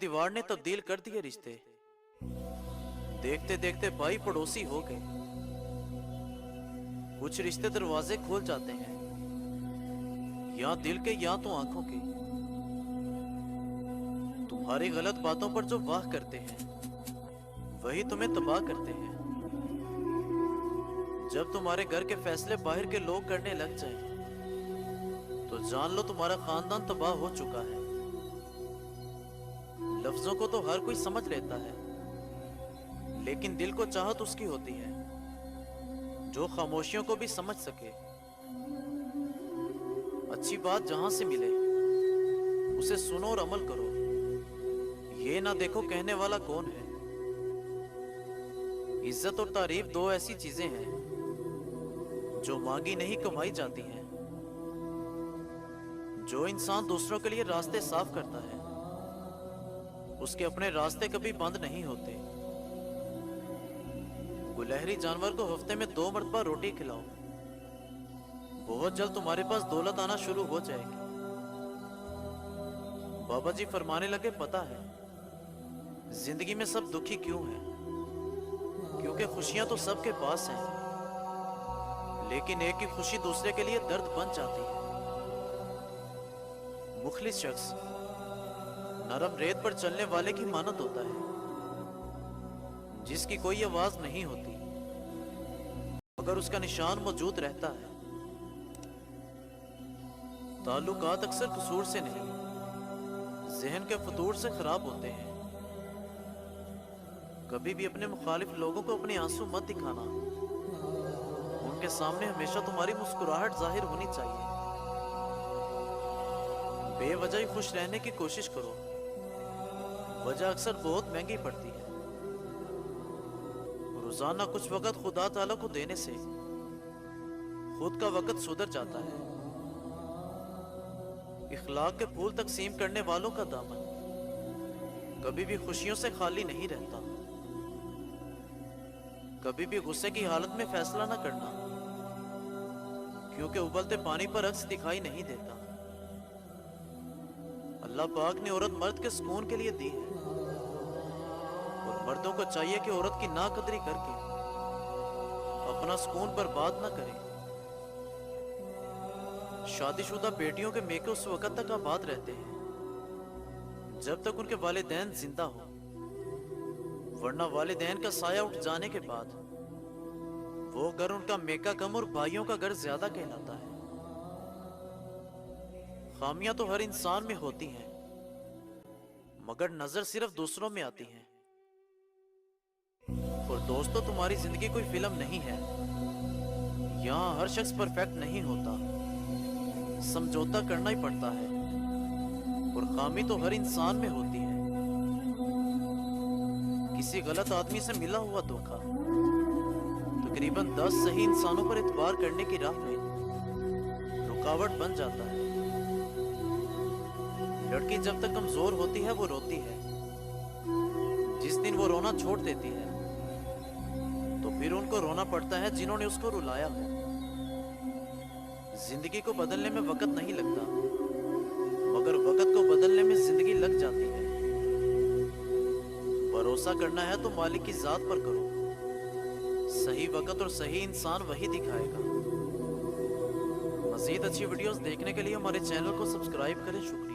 दीवार ने तब्दील कर दिए रिश्ते। देखते देखते भाई पड़ोसी हो गए। कुछ रिश्ते दरवाजे खोल जाते हैं, या दिल के या तो आंखों के। तुम्हारी गलत बातों पर जो वाह करते हैं वही तुम्हें तबाह करते हैं। जब तुम्हारे घर के फैसले बाहर के लोग करने लग जाएं, तो जान लो तुम्हारा खानदान तबाह हो चुका है। लफ्जों को तो हर कोई समझ लेता है, लेकिन दिल को चाहत उसकी होती है जो खामोशियों को भी समझ सके। अच्छी बात जहां से मिले उसे सुनो और अमल करो। ये ना देखो कहने वाला कौन है। इज्जत और तारीफ दो ऐसी चीजें हैं जो मांगी नहीं कमाई जाती हैं। जो इंसान दूसरों के लिए रास्ते साफ करता है उसके अपने रास्ते कभी बंद नहीं होते। गुलहरी जानवर को हफ्ते में 2 मरतबा रोटी खिलाओ, बहुत जल्द तुम्हारे पास दौलत आना शुरू हो जाएगी। बाबा जी फरमाने लगे, पता है जिंदगी में सब दुखी क्यों हैं? क्योंकि खुशियां तो सबके पास हैं, लेकिन एक की खुशी दूसरे के लिए दर्द बन जाती है। मुखलिस शख्स नरम रेत पर चलने वाले की मानत होता है, जिसकी कोई आवाज नहीं होती मगर उसका निशान मौजूद रहता है। ताल्लुकात अक्सर कसूर से नहीं, जहन के फतूर से खराब होते हैं। कभी भी अपने मुखालिफ लोगों को अपने आंसू मत दिखाना। उनके सामने हमेशा तुम्हारी मुस्कुराहट जाहिर होनी चाहिए। बेवजह ही खुश रहने की कोशिश करो, वजह अक्सर बहुत महंगी पड़ती है। रोजाना कुछ वक्त खुदा ताला को देने से खुद का वक्त सुधर जाता है। इखलाक के फूल तकसीम करने वालों का दामन कभी भी खुशियों से खाली नहीं रहता। कभी भी गुस्से की हालत में फैसला ना करना, क्योंकि उबलते पानी पर अक्स दिखाई नहीं देता। अल्लाह पाक ने औरत मर्द के सुकून के लिए दी है, और मर्दों को चाहिए कि औरत की नाकदरी करके अपना सुकून बर्बाद ना करे। शादीशुदा बेटियों के मेके उस वक्त तक आबाद रहते हैं जब तक उनके वालिदैन जिंदा हो, वरना वालिदैन का साया उठ जाने के बाद वो घर उनका मेका कम और भाइयों का घर ज्यादा कहलाता है। खामियां तो हर इंसान में होती हैं, मगर नजर सिर्फ दूसरों में आती है। और दोस्तों, तुम्हारी जिंदगी कोई फिल्म नहीं है। यहाँ हर शख्स परफेक्ट नहीं होता, समझौता करना ही पड़ता है। और खामी तो हर इंसान में होती है। किसी गलत आदमी से मिला हुआ धोखा तकरीबन 10 सही इंसानों पर एतबार करने की राह में रुकावट बन जाता है। लड़की जब तक कमजोर होती है वो रोती है। जिस दिन वो रोना छोड़ देती है तो फिर उनको रोना पड़ता है जिन्होंने उसको रुलाया हो। जिंदगी को बदलने में वक्त नहीं लगता, मगर वक्त को बदलने में जिंदगी लग जाती है। भरोसा करना है तो मालिक की जात पर करो। सही वक्त और सही इंसान वही दिखाएगा। मजीद अच्छी वीडियोस देखने के लिए हमारे चैनल को सब्सक्राइब करें। शुक्रिया।